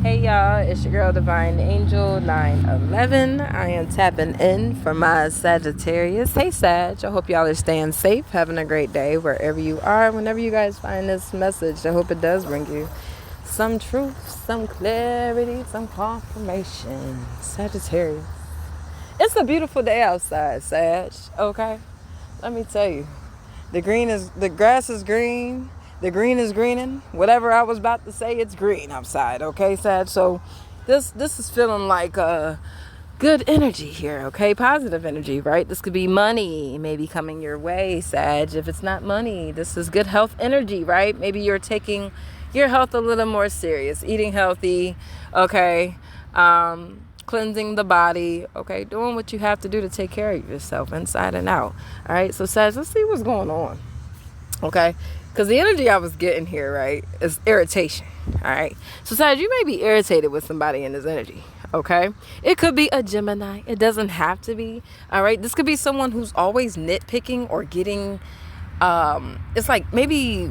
Hey y'all, it's your girl Divine Angel 911. I am tapping in for my Sagittarius. Hey Sag, I hope y'all are staying safe, having a great day wherever you are, whenever you guys find this message. I hope it does bring you some truth, some clarity, some confirmation. Sagittarius. It's a beautiful day outside, Sag, okay? Let me tell you. The grass is green. The green is greening. Whatever I was about to say, it's green outside. Okay, Sag. So this is feeling like good energy here. Okay, positive energy, right? This could be money maybe coming your way, Sag. If it's not money, this is good health energy, right? Maybe you're taking your health a little more serious, eating healthy. Okay, cleansing the body. Okay, doing what you have to do to take care of yourself inside and out. All right, so Sag, let's see what's going on. Okay, because the energy I was getting here, right, is irritation. All right, so Sag, you may be irritated with somebody in this energy. Okay, it could be a Gemini. It doesn't have to be. All right, this could be someone who's always nitpicking or getting it's like maybe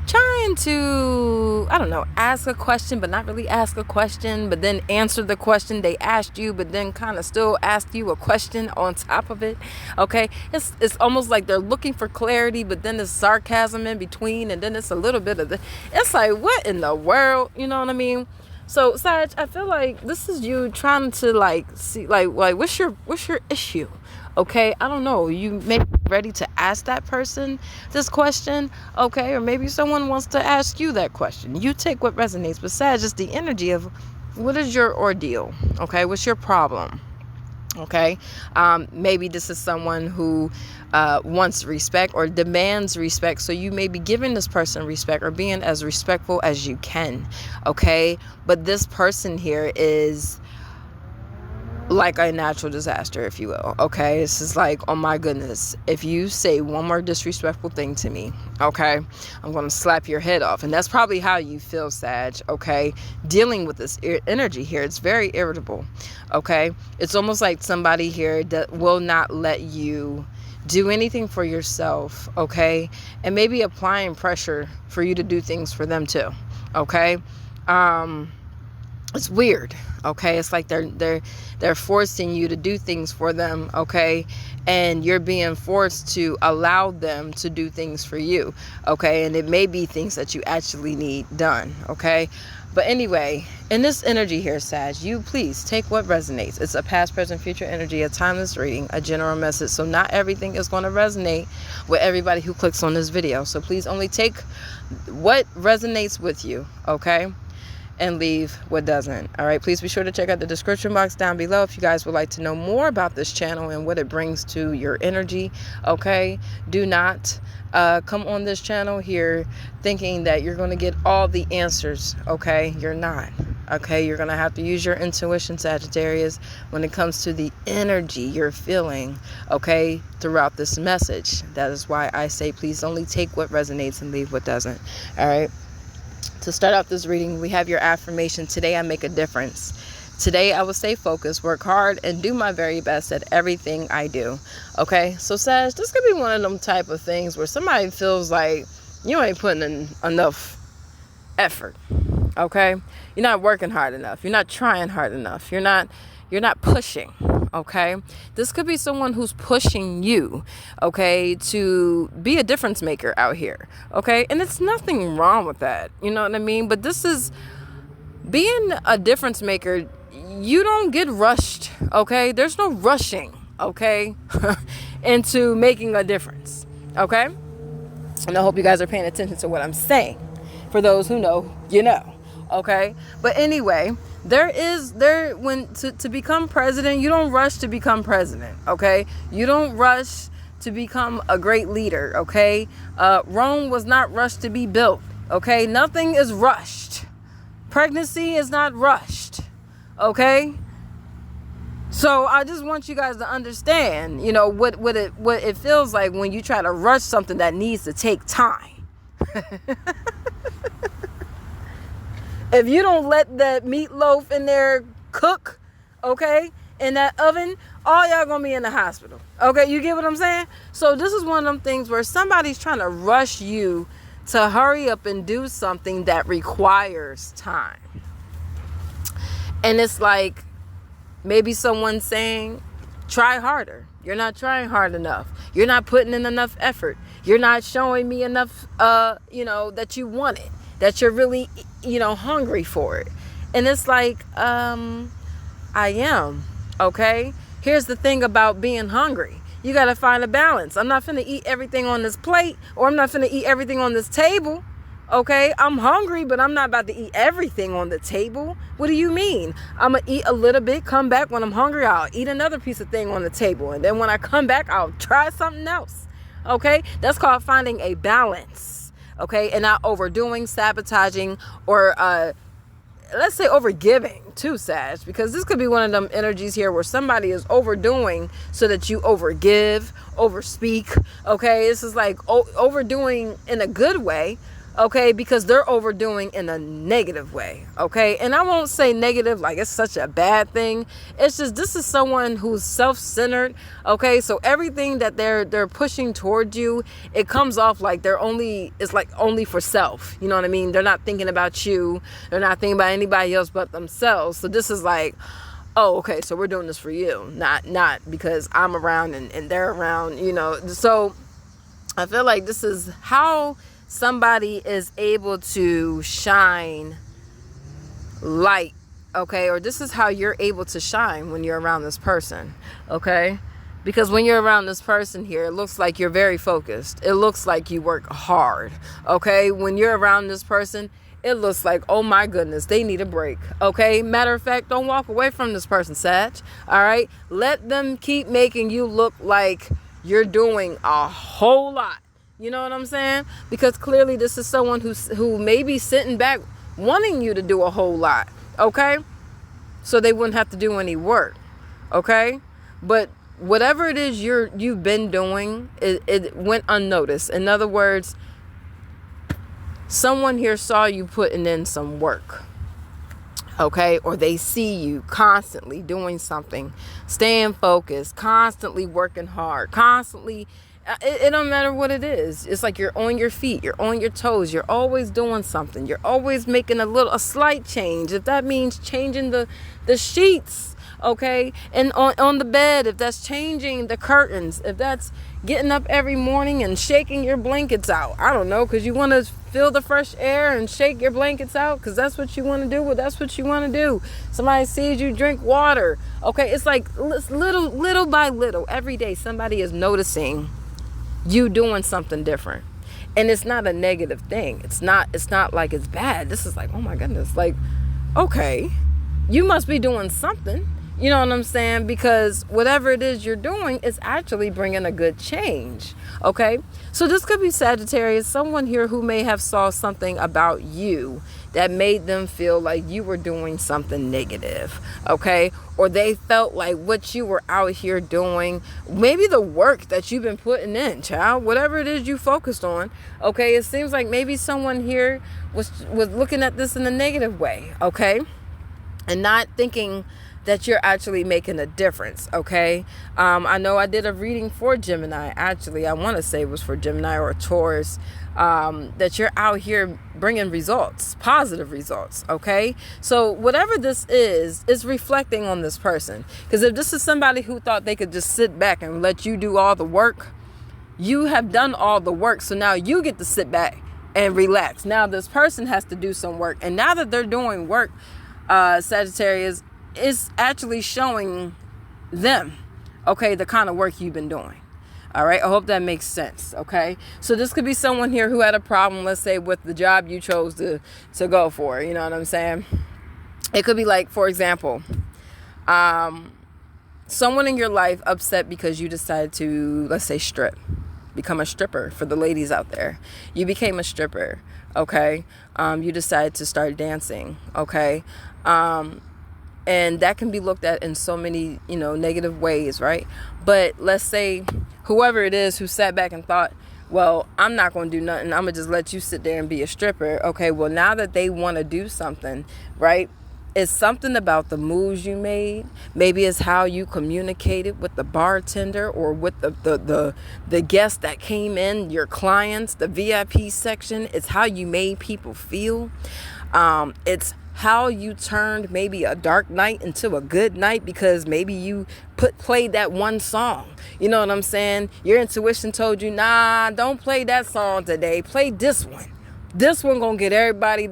trying to, I don't know, ask a question but not really ask a question, but then answer the question they asked you, but then kind of still ask you a question on top of it. Okay, it's almost like they're looking for clarity, but then there's sarcasm in between, and then it's a little bit of it's like, what in the world, you know what I mean? So Sag, I feel like this is you trying to like see like what's your issue? Okay, I don't know. You may be ready to ask that person this question, okay? Or maybe someone wants to ask you that question. You take what resonates. But Sag, just the energy of what is your ordeal, okay? What's your problem, okay? Maybe this is someone who wants respect or demands respect. So you may be giving this person respect or being as respectful as you can, okay? But this person here is like a natural disaster, if you will. Okay, this is like, oh my goodness, if you say one more disrespectful thing to me, okay, I'm gonna slap your head off. And that's probably how you feel, Sag. Okay, dealing with this energy here, it's very irritable. Okay, it's almost like somebody here that will not let you do anything for yourself. Okay, and maybe applying pressure for you to do things for them too. Okay, it's weird. Okay, it's like they're forcing you to do things for them, okay, and you're being forced to allow them to do things for you, okay, and it may be things that you actually need done, okay. But anyway, in this energy here, Sag, you please take what resonates. It's a past, present, future energy, a timeless reading, a general message. So not everything is going to resonate with everybody who clicks on this video. So please only take what resonates with you, okay, and leave what doesn't. All right, please be sure to check out the description box down below if you guys would like to know more about this channel and what it brings to your energy. Okay, do not come on this channel here thinking that you're going to get all the answers. Okay, you're not. Okay, you're going to have to use your intuition, Sagittarius, when it comes to the energy you're feeling, okay, throughout this message. That is why I say please only take what resonates and leave what doesn't. All right. To start out this reading, we have your affirmation. Today I make a difference. Today I will stay focused, work hard, and do my very best at everything I do. Okay, so Sag, this could be one of them type of things where somebody feels like you ain't putting in enough effort. Okay, you're not working hard enough. You're not trying hard enough. You're not pushing. Okay, this could be someone who's pushing you, okay, to be a difference maker out here. Okay, and it's nothing wrong with that, you know what I mean? But this is being a difference maker. You don't get rushed. Okay, there's no rushing, okay, into making a difference. Okay, and I hope you guys are paying attention to what I'm saying. For those who know, you know. Okay, but anyway, to become president, you don't rush to become president. Okay, you don't rush to become a great leader. Okay, Rome was not rushed to be built. Okay, nothing is rushed. Pregnancy is not rushed. Okay, so I just want you guys to understand, you know, what it feels like when you try to rush something that needs to take time. If you don't let that meatloaf in there cook, okay, in that oven, all y'all gonna be in the hospital. Okay, you get what I'm saying? So this is one of them things where somebody's trying to rush you to hurry up and do something that requires time. And it's like maybe someone saying, try harder. You're not trying hard enough. You're not putting in enough effort. You're not showing me enough, that you want it, that you're really, hungry for it. And it's like, I am, okay? Here's the thing about being hungry. You got to find a balance. I'm not finna eat everything on this plate, or I'm not finna eat everything on this table. Okay, I'm hungry, but I'm not about to eat everything on the table. What do you mean? I'm going to eat a little bit, come back. When I'm hungry, I'll eat another piece of thing on the table. And then when I come back, I'll try something else. Okay, that's called finding a balance. Okay, and not overdoing, sabotaging, or let's say overgiving too, Sag. Because this could be one of them energies here where somebody is overdoing so that you overgive, overspeak. Okay, this is like overdoing in a good way. Okay, because they're overdoing in a negative way. Okay, and I won't say negative like it's such a bad thing. It's just, this is someone who's self-centered. Okay, so everything that they're pushing towards you, it comes off like it's like only for self. You know what I mean? They're not thinking about you. They're not thinking about anybody else but themselves. So this is like, oh, okay, so we're doing this for you, not because I'm around and they're around. So I feel like this is how somebody is able to shine light, okay? Or this is how you're able to shine when you're around this person, okay? Because when you're around this person here, it looks like you're very focused. It looks like you work hard, okay? When you're around this person, it looks like, oh my goodness, they need a break, okay? Matter of fact, don't walk away from this person, Sag, all right? Let them keep making you look like you're doing a whole lot. You know what I'm saying? Because clearly this is someone who may be sitting back wanting you to do a whole lot, okay? So they wouldn't have to do any work, okay? But whatever it is you've been doing, it went unnoticed. In other words, someone here saw you putting in some work, okay? Or they see you constantly doing something, staying focused, constantly working hard, constantly. It don't matter what it is. It's like you're on your feet, you're on your toes, you're always doing something, you're always making a slight change. If that means changing the sheets, okay, and on the bed, if that's changing the curtains, if that's getting up every morning and shaking your blankets out, I don't know, because you want to feel the fresh air and shake your blankets out, because that's what you want to do. Well, that's what you want to do. Somebody sees you drink water, okay? It's like little by little, every day somebody is noticing you doing something different. And it's not a negative thing. It's not like it's bad. This is like, oh my goodness, like, okay, you must be doing something. You know what I'm saying? Because whatever it is you're doing is actually bringing a good change. Okay, so this could be Sagittarius, someone here who may have saw something about you that made them feel like you were doing something negative, okay? Or they felt like what you were out here doing, maybe the work that you've been putting in, child, whatever it is you focused on, okay? It seems like maybe someone here was looking at this in a negative way, okay? And not thinking that you're actually making a difference, okay? I know I did a reading for Gemini, actually. I want to say it was for Gemini or Taurus, that you're out here bringing results, positive results, okay? So whatever this is reflecting on this person. Because if this is somebody who thought they could just sit back and let you do all the work, you have done all the work, so now you get to sit back and relax. Now this person has to do some work. And now that they're doing work, Sagittarius, is actually showing them, okay, the kind of work you've been doing. All right, I hope that makes sense. Okay, so this could be someone here who had a problem, let's say, with the job you chose to go for. You know what I'm saying? It could be like, for example, someone in your life upset because you decided to, let's say, become a stripper. For the ladies out there, you became a stripper. Okay, you decided to start dancing. Okay, and that can be looked at in so many, negative ways, right? But let's say whoever it is who sat back and thought, well, I'm not going to do nothing. I'm going to just let you sit there and be a stripper. Okay, well, now that they want to do something, right? It's something about the moves you made. Maybe it's how you communicated with the bartender or with the guests that came in, your clients, the VIP section. It's how you made people feel. It's how you turned maybe a dark night into a good night because maybe you played that one song. You know what I'm saying? Your intuition told you, nah, don't play that song today. Play this one. This one gonna get everybody,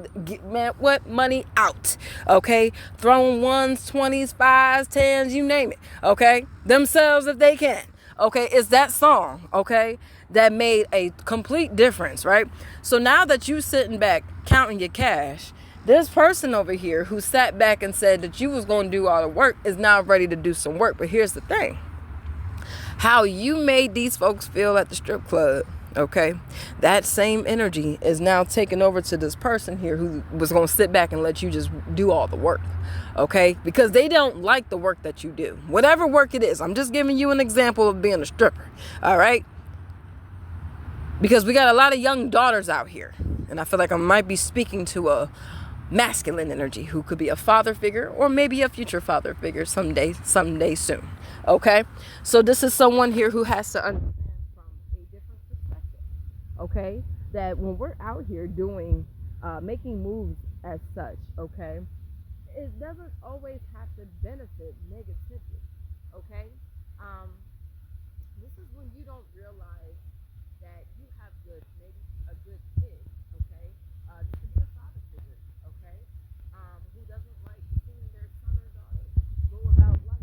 money out, okay? Throwing ones, 20s, 5s, 10s, you name it, okay? Themselves if they can, okay? It's that song, okay, that made a complete difference, right? So now that you sitting back counting your cash, this person over here who sat back and said that you was gonna do all the work is now ready to do some work. But here's the thing. How you made these folks feel at the strip club, okay, that same energy is now taken over to this person here who was going to sit back and let you just do all the work, okay, because they don't like the work that you do, whatever work it is. I'm just giving you an example of being a stripper, all right, because we got a lot of young daughters out here, and I feel like I might be speaking to a masculine energy who could be a father figure or maybe a future father figure someday soon. Okay, so this is someone here who has to understand from a different perspective, okay, that when we're out here doing making moves as such, okay, it doesn't always have to benefit negatively, okay. This is when you don't realize that you have maybe a good kid, okay. This could be a father figure, okay, who doesn't like seeing their son or daughter go about life.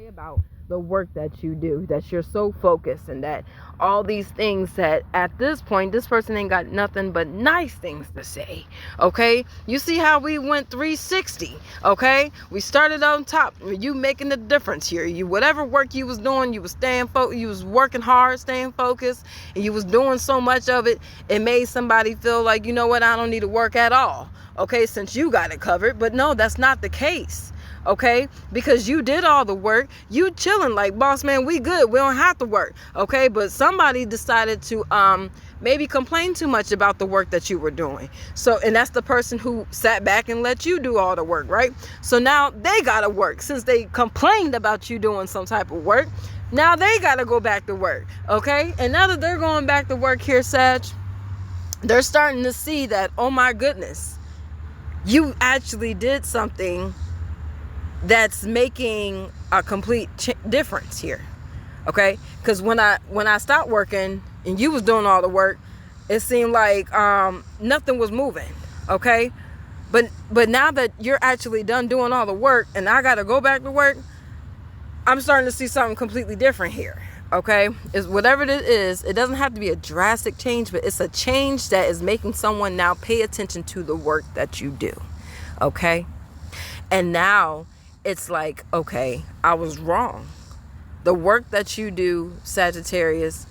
About the work that you do, that you're so focused, and that all these things that at this point this person ain't got nothing but nice things to say, okay. You see how we went 360, okay. We started on top, you making the difference here. You, whatever work you was doing, you was staying focused, you was working hard, staying focused, and you was doing so much of it, it made somebody feel like, you know what, I don't need to work at all, okay, since you got it covered. But no, that's not the case, okay, because you did all the work. You chilling like, boss man, we good, we don't have to work, okay. But somebody decided to maybe complain too much about the work that you were doing. So, and that's the person who sat back and let you do all the work, right? So now they gotta work. Since they complained about you doing some type of work, now they gotta go back to work, okay. And now that they're going back to work here, Sag, they're starting to see that, oh my goodness, you actually did something that's making a complete difference here, okay. Because when I stopped working and you was doing all the work, it seemed like nothing was moving, okay. But now that you're actually done doing all the work and I gotta go back to work, I'm starting to see something completely different here, okay. Is whatever it is, it doesn't have to be a drastic change, but it's a change that is making someone now pay attention to the work that you do, okay. And now it's like, okay, I was wrong. The work that you do, Sagittarius,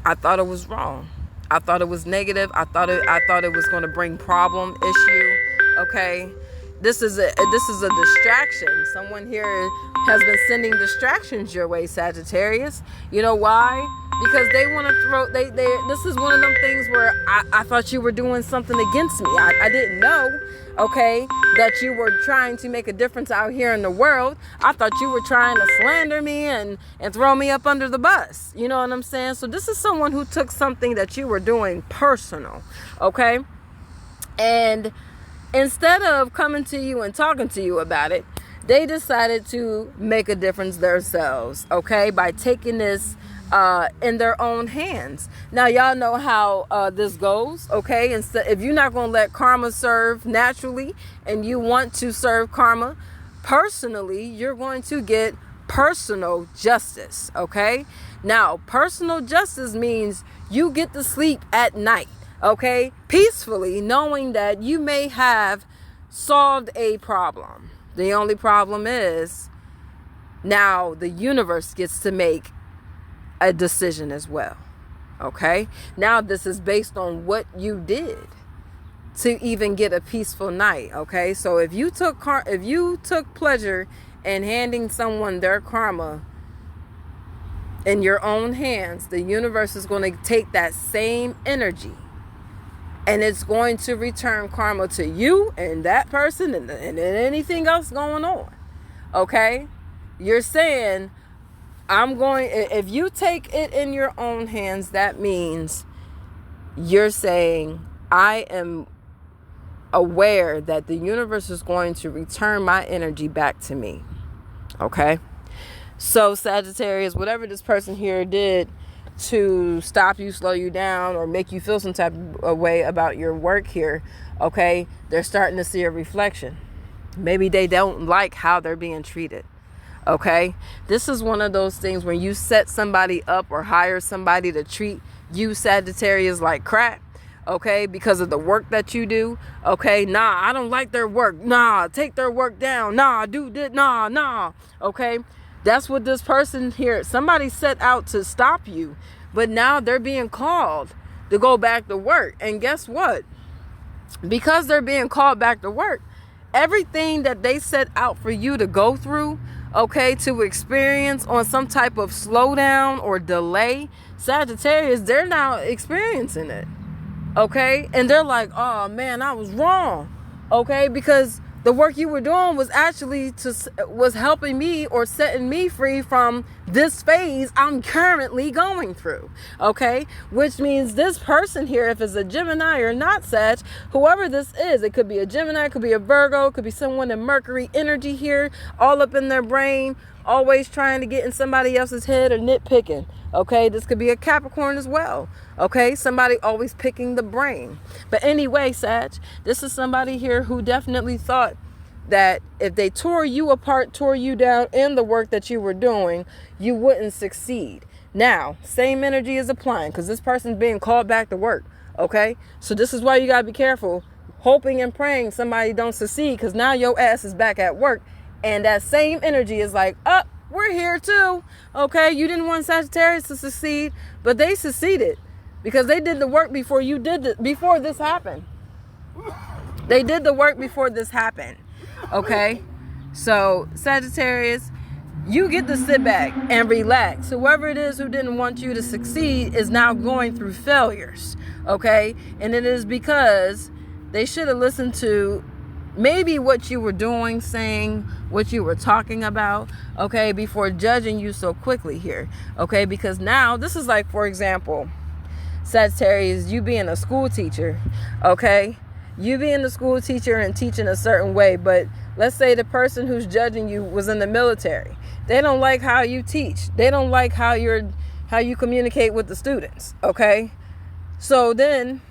I thought it was wrong. I thought it was negative. I thought it was going to bring problem, issue. Okay, this is a distraction. Someone here has been sending distractions your way, Sagittarius. You know why? Because they want to throw. This is one of them things where I thought you were doing something against me. I didn't know, okay, that you were trying to make a difference out here in the world. I thought you were trying to slander me and throw me up under the bus. You know what I'm saying? So this is someone who took something that you were doing personal, okay? And instead of coming to you and talking to you about it, they decided to make a difference themselves, okay, by taking this in their own hands. Now, y'all know how this goes, okay? And so if you're not going to let karma serve naturally and you want to serve karma personally, you're going to get personal justice, okay? Now, personal justice means you get to sleep at night, okay, peacefully, knowing that you may have solved a problem. The only problem is now the universe gets to make a decision as well, okay? Now this is based on what you did to even get a peaceful night, okay? So if you took pleasure and handing someone their karma in your own hands, the universe is going to take that same energy and it's going to return karma to you and that person and anything else going on. Okay? You're saying, if you take it in your own hands, that means you're saying, I am aware that the universe is going to return my energy back to me. Okay? So Sagittarius, whatever this person here did to stop you, slow you down, or make you feel some type of way about your work here, okay, they're starting to see a reflection. Maybe they don't like how they're being treated. Okay, this is one of those things when you set somebody up or hire somebody to treat you, Sagittarius, like crap. Okay, because of the work that you do. Okay, nah, I don't like their work. Nah, take their work down. Nah, do this. Nah. Okay, that's what this person here, somebody set out to stop you, but now they're being called to go back to work. And guess what? Because they're being called back to work, everything that they set out for you to go through, okay, to experience on some type of slowdown or delay, Sagittarius, they're now experiencing it. Okay, and they're like, oh man, I was wrong. Okay, because the work you were doing was actually was helping me or setting me free from this phase I'm currently going through. Okay, which means this person here, if it's a Gemini or not Sag, whoever this is, it could be a Gemini, it could be a Virgo, it could be someone in Mercury energy here, all up in their brain, always trying to get in somebody else's head or nitpicking. Okay, this could be a Capricorn as well. Okay, somebody always picking the brain. But anyway, Sag, this is somebody here who definitely thought that if they tore you apart, tore you down in the work that you were doing, you wouldn't succeed. Now, same energy is applying because this person's being called back to work. Okay, so this is why you gotta be careful, hoping and praying somebody don't succeed, because now your ass is back at work, and that same energy is like, we're here too. Okay, you didn't want Sagittarius to succeed, but they succeeded because they did the work before before this happened. They did the work before this happened. Okay, so Sagittarius, you get to sit back and relax. Whoever it is who didn't want you to succeed is now going through failures. Okay, and it is because they should have listened to maybe what you were doing, saying, what you were talking about, okay, before judging you so quickly here, okay, because now this is like, for example, Sagittarius, you being a school teacher, okay, you being a school teacher and teaching a certain way, but let's say the person who's judging you was in the military. They don't like how you teach. They don't like how you communicate with the students, okay, so then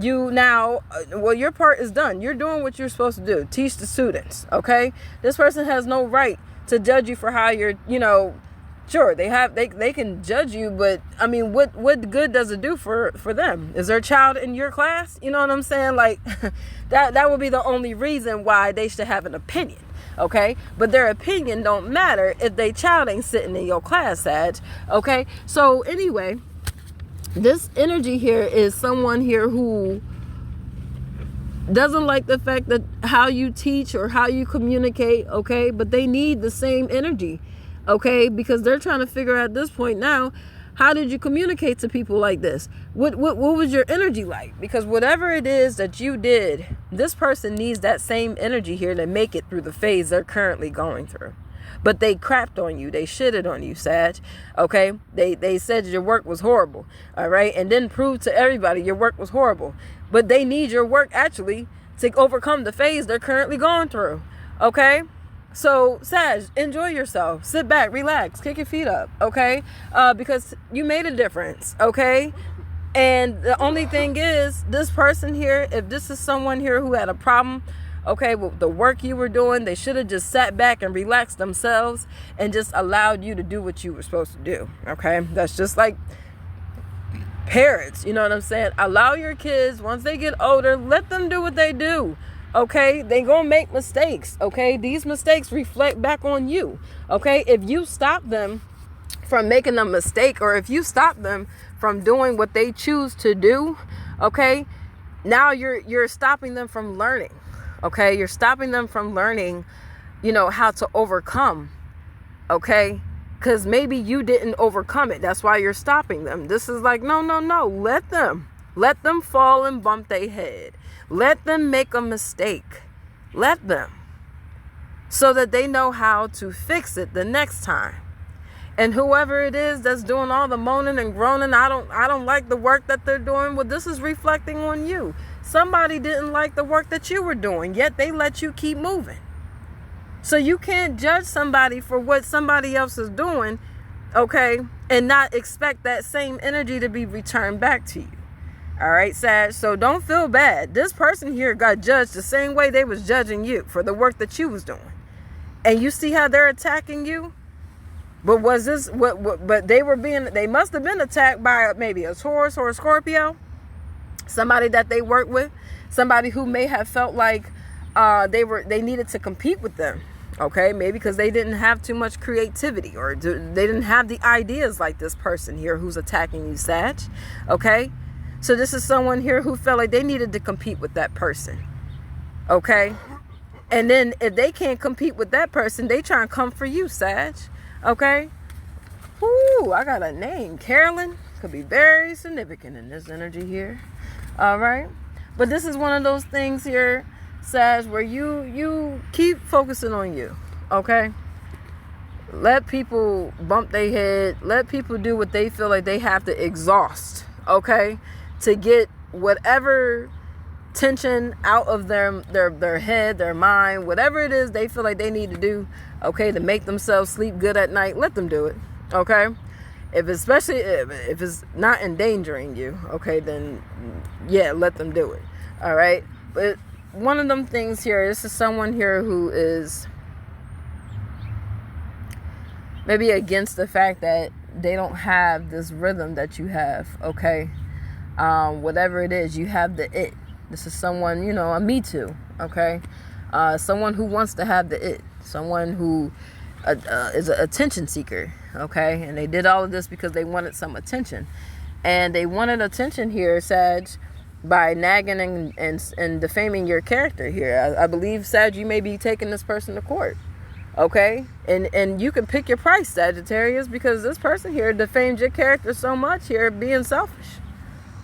your part is done. You're doing what you're supposed to do. Teach the students. Okay. This person has no right to judge you for how you're, sure, they can judge you, but I mean, what good does it do for them? Is their child in your class? You know what I'm saying? Like that would be the only reason why they should have an opinion. Okay. But their opinion don't matter if their child ain't sitting in your class, Sag. Okay. So anyway, this energy here is someone here who doesn't like the fact that how you teach or how you communicate, okay, but they need the same energy, okay, because they're trying to figure out at this point now, how did you communicate to people like this? What was your energy like? Because whatever it is that you did, this person needs that same energy here to make it through the phase they're currently going through. But they crapped on you. They shitted on you, Sag. Okay? They said your work was horrible. All right? And then prove to everybody your work was horrible. But they need your work actually to overcome the phase they're currently going through. Okay? So, Sag, enjoy yourself. Sit back, relax, kick your feet up. Okay? Because you made a difference. Okay? And the only thing is, this person here, if this is someone here who had a problem, okay, well, the work you were doing, they should have just sat back and relaxed themselves and just allowed you to do what you were supposed to do. Okay, that's just like parents, you know what I'm saying? Allow your kids, once they get older, let them do what they do. Okay, they gonna make mistakes. Okay, these mistakes reflect back on you. Okay, if you stop them from making a mistake, or if you stop them from doing what they choose to do, okay, now you're stopping them from learning. Okay, you're stopping them from learning how to overcome, okay? Because maybe you didn't overcome it. That's why you're stopping them. This is like, no. Let them fall and bump their head. Let them make a mistake. Let them. So that they know how to fix it the next time. And whoever it is that's doing all the moaning and groaning, I don't like the work that they're doing. Well, this is reflecting on you. Somebody didn't like the work that you were doing, yet they let you keep moving. So you can't judge somebody for what somebody else is doing, okay, and not expect that same energy to be returned back to you. All right, Sag. So don't feel bad. This person here got judged the same way they was judging you for the work that you was doing. And you see how they're attacking you? But was this what but they must have been attacked by maybe a Taurus or a Scorpio, somebody that they work with, somebody who may have felt like they needed to compete with them. Okay, maybe because they didn't have too much creativity, or they didn't have the ideas like this person here who's attacking you, Sag. Okay, so this is someone here who felt like they needed to compete with that person. Okay, and then if they can't compete with that person, they try and come for you, Sag. Okay. Ooh, I got a name. Carolyn could be very significant in this energy here. All right. But this is one of those things here, Sag, where you keep focusing on you. Okay. Let people bump their head. Let people do what they feel like they have to exhaust. Okay. To get whatever tension out of their head, their mind, whatever it is they feel like they need to do, okay, to make themselves sleep good at night. Let them do it. Okay, especially if it's not endangering you, okay, then yeah, let them do it. All right. But one of them things here, this is someone here who is maybe against the fact that they don't have this rhythm that you have. Okay, whatever it is, you have the it. This is someone, a me too, okay? Someone who wants to have the it. Someone who is an attention seeker, okay? And they did all of this because they wanted some attention. And they wanted attention here, Sag, by nagging and defaming your character here. I believe, Sag, you may be taking this person to court, okay? And you can pick your price, Sagittarius, because this person here defamed your character so much here, being selfish,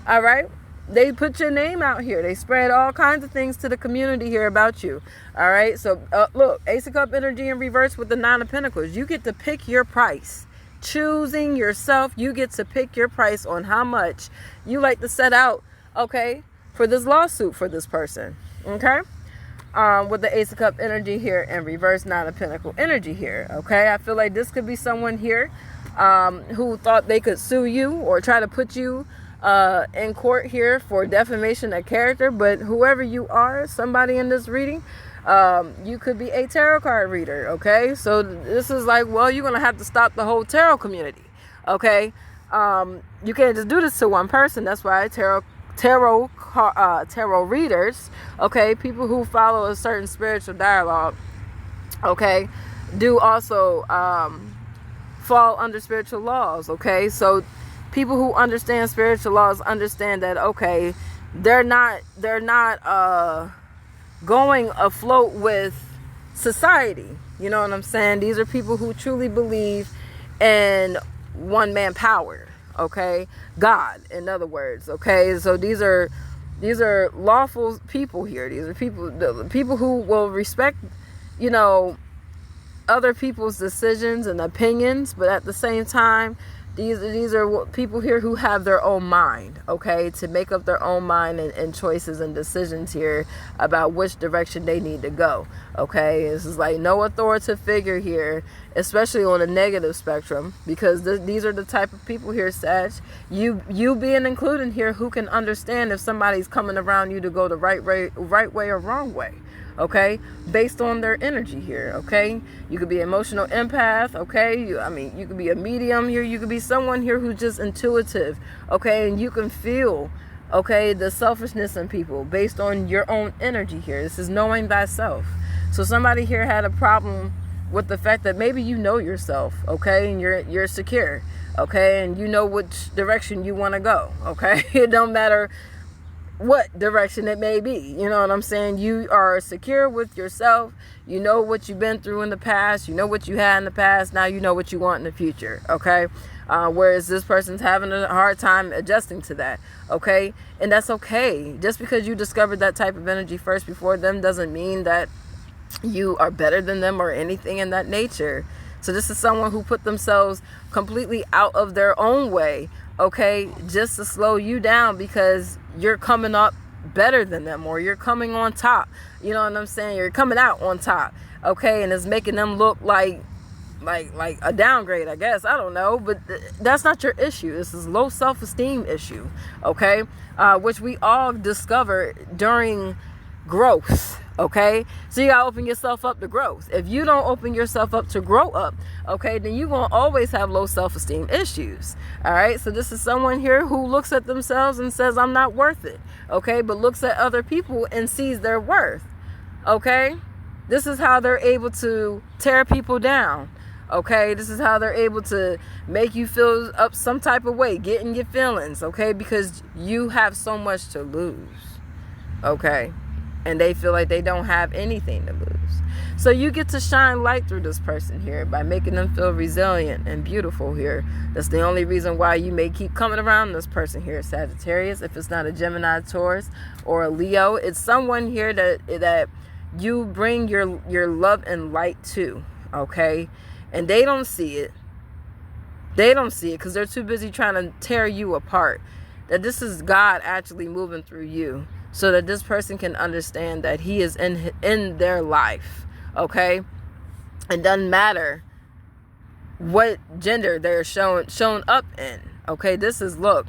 all right? They put your name out here. They spread all kinds of things to the community here about you. All right. So look, Ace of Cup energy in reverse with the Nine of Pentacles. You get to pick your price. Choosing yourself. You get to pick your price on how much you like to set out. Okay. For this lawsuit for this person. Okay. With the Ace of Cup energy here in reverse, Nine of Pentacles energy here. Okay. I feel like this could be someone here who thought they could sue you or try to put you in court here for defamation of character. But whoever you are, somebody in this reading, you could be a tarot card reader. Okay, so this is like, well, you're gonna have to stop the whole tarot community. Okay, you can't just do this to one person. That's why tarot readers, okay, people who follow a certain spiritual dialogue, okay, do also fall under spiritual laws. Okay, so people who understand spiritual laws understand that, okay, they're not going afloat with society. You know what I'm saying? These are people who truly believe in one man power. Okay, God, in other words. Okay, so these are lawful people here. These are people who will respect, other people's decisions and opinions, but at the same time, These are people here who have their own mind, okay, to make up their own mind and choices and decisions here about which direction they need to go, okay? This is like no authoritative figure here, especially on a negative spectrum, because these are the type of people here, Sag, you being included here, who can understand if somebody's coming around you to go the right way or wrong way. Okay, based on their energy here. Okay, you could be an emotional empath. Okay, you could be a medium here. You could be someone here who's just intuitive. Okay, and you can feel, okay, the selfishness in people based on your own energy here. This is knowing thyself. So somebody here had a problem with the fact that maybe you know yourself, okay, and you're secure, okay, and you know which direction you want to go. Okay, it don't matter what direction it may be. You know what I'm saying? You are secure with yourself. You know what you've been through in the past. You know what you had in the past. Now you know what you want in the future. Okay. Whereas this person's having a hard time adjusting to that. Okay. And that's okay. Just because you discovered that type of energy first before them doesn't mean that you are better than them or anything in that nature. So this is someone who put themselves completely out of their own way, okay, just to slow you down because you're coming up better than them, or you're coming on top. You know what I'm saying? You're coming out on top, okay, and it's making them look like a downgrade, I guess. I don't know, but that's not your issue. This is low self-esteem issue, okay, which we all discover during growth. Okay, so you gotta open yourself up to growth. If you don't open yourself up to grow up, okay, then you're gonna always have low self-esteem issues. All right, so this is someone here who looks at themselves and says, I'm not worth it. Okay, but looks at other people and sees their worth. Okay, this is how they're able to tear people down. Okay, this is how they're able to make you feel up some type of way, get in your feelings. Okay, because you have so much to lose. Okay. And they feel like they don't have anything to lose. So you get to shine light through this person here by making them feel resilient and beautiful here. That's the only reason why you may keep coming around this person here, Sagittarius. If it's not a Gemini, Taurus, or a Leo, it's someone here that you bring your love and light to, okay? And they don't see it. They don't see it because they're too busy trying to tear you apart. That this is God actually moving through you, so that this person can understand that he is in their life, okay? It doesn't matter what gender they're shown up in, okay? This is, look,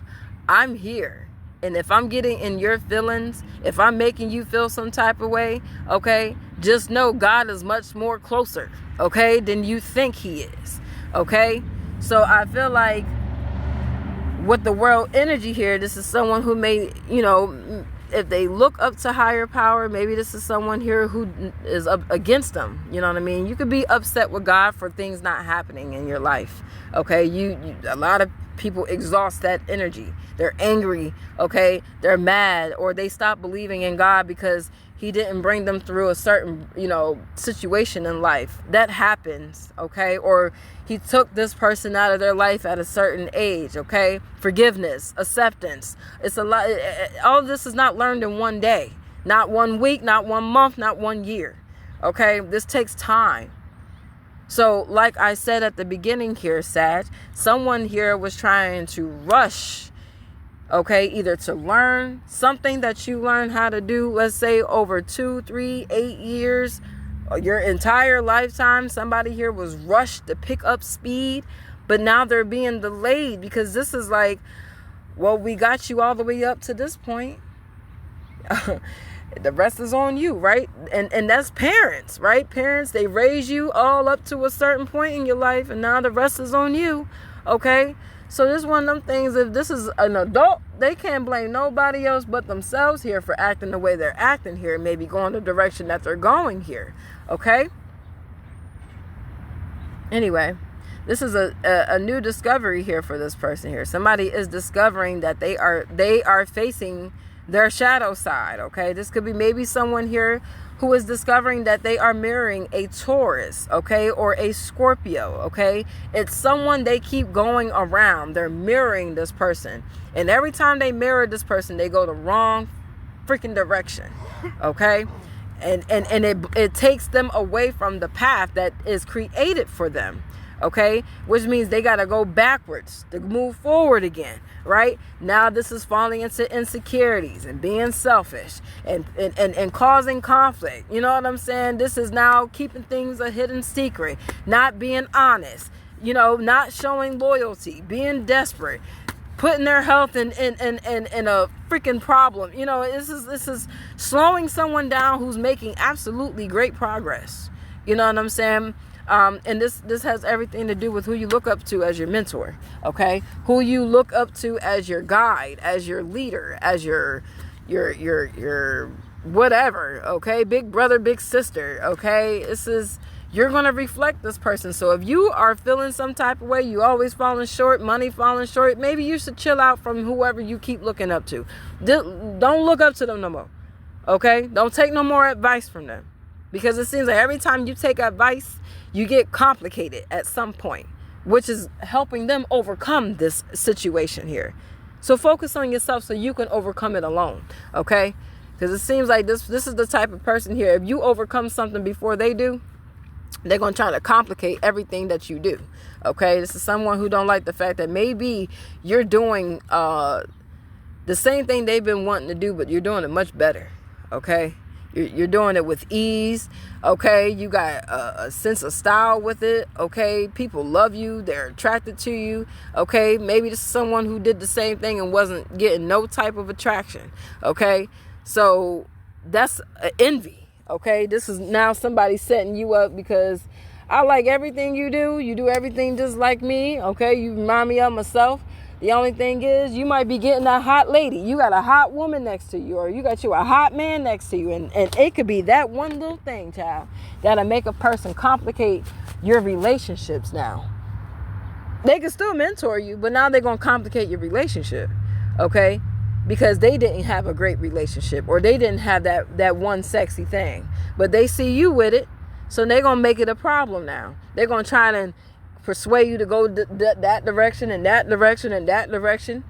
I'm here. And if I'm getting in your feelings, if I'm making you feel some type of way, okay, just know God is much more closer, okay, than you think he is, okay? So I feel like with the world energy here, this is someone who may, you know, if they look up to higher power, maybe this is someone here who is up against them. You know what I mean? You could be upset with God for things not happening in your life. Okay, a lot of people exhaust that energy. They're angry. Okay, they're mad, or they stop believing in God because he didn't bring them through a certain, you know, situation in life. That happens. Okay, or he took this person out of their life at a certain age. Okay, forgiveness, acceptance. It's a lot. All of this is not learned in one day, not 1 week, not 1 month, not 1 year. Okay, this takes time. So like I said at the beginning here, Sag, someone here was trying to rush, okay, either to learn something that you learned how to do, let's say over 2, 3, 8 years, your entire lifetime. Somebody here was rushed to pick up speed, but now they're being delayed because this is like, well, we got you all the way up to this point. The rest is on you, right? And that's parents, right? Parents, they raise you all up to a certain point in your life, and now the rest is on you, okay? So this is one of them things, if this is an adult, they can't blame nobody else but themselves here for acting the way they're acting here, maybe going the direction that they're going here, okay? Anyway, this is a new discovery here for this person here. Somebody is discovering that they are facing their shadow side, okay? This could be maybe someone here who is discovering that they are mirroring a Taurus, okay, or a Scorpio, okay? It's someone they keep going around. They're mirroring this person. And every time they mirror this person, they go the wrong freaking direction, okay? And it takes them away from the path that is created for them, okay? Which means they got to go backwards to move forward again, right? Now this is falling into insecurities and being selfish and causing conflict. You know what I'm saying? This is now keeping things a hidden secret, not being honest, you know, not showing loyalty, being desperate, putting their health in a freaking problem. You know, this is slowing someone down who's making absolutely great progress. You know what I'm saying? And this has everything to do with who you look up to as your mentor, okay? Who you look up to as your guide, as your leader, as your whatever, okay? Big brother, big sister, okay? This is, you're going to reflect this person. So if you are feeling some type of way, you always falling short, money falling short, maybe you should chill out from whoever you keep looking up to. Don't look up to them no more. Okay? Don't take no more advice from them. Because it seems like every time you take advice, you get complicated at some point, which is helping them overcome this situation here. So focus on yourself so you can overcome it alone. Okay? Because it seems like this is the type of person here. If you overcome something before they do, they're going to try to complicate everything that you do. Okay? This is someone who don't like the fact that maybe you're doing the same thing they've been wanting to do, but you're doing it much better. Okay? You're doing it with ease. Okay? You got a sense of style with it. Okay? People love you. They're attracted to you. Okay? Maybe this is someone who did the same thing and wasn't getting no type of attraction. Okay? So that's envy. Okay? This is now somebody setting you up because I like everything you do. You do everything just like me. Okay? You remind me of myself. The only thing is you might be getting a hot lady. You got a hot woman next to you, or you got a hot man next to you. And it could be that one little thing, child, that'll make a person complicate your relationships now. They can still mentor you, but now they're going to complicate your relationship. Okay? Because they didn't have a great relationship, or they didn't have that one sexy thing. But they see you with it, so they're going to make it a problem now. They're going to try to persuade you to go that direction and that direction and that direction,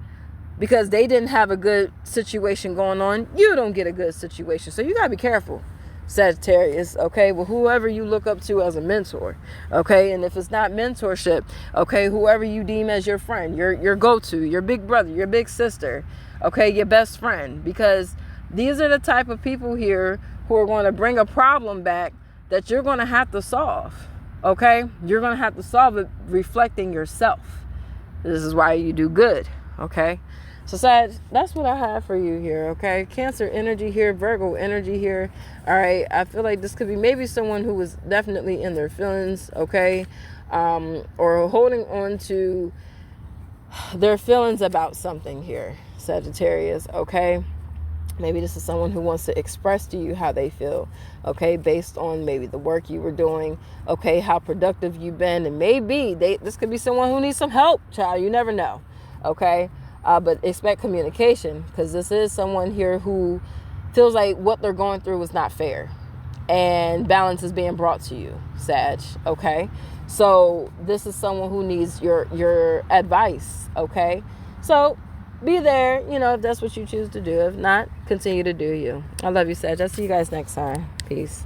because they didn't have a good situation going on. You don't get a good situation. So you got to be careful, Sagittarius, okay, with whoever you look up to as a mentor, okay? And if it's not mentorship, okay, whoever you deem as your friend, your go-to, your big brother, your big sister, okay, your best friend, because these are the type of people here who are going to bring a problem back that you're going to have to solve. Okay, you're going to have to solve it reflecting yourself. This is why you do good. Okay, so Sag, that's what I have for you here. Okay, Cancer energy here, Virgo energy here. All right, I feel like this could be maybe someone who was definitely in their feelings. Okay, or holding on to their feelings about something here, Sagittarius. Okay. Maybe this is someone who wants to express to you how they feel, okay, based on maybe the work you were doing, okay, how productive you've been, and maybe this could be someone who needs some help, child. You never know, okay, but expect communication, because this is someone here who feels like what they're going through is not fair, and balance is being brought to you, Sag, okay. So this is someone who needs your advice, okay. So be there, if that's what you choose to do. If not, continue to do you. I love you, Sag. I'll see you guys next time. Peace.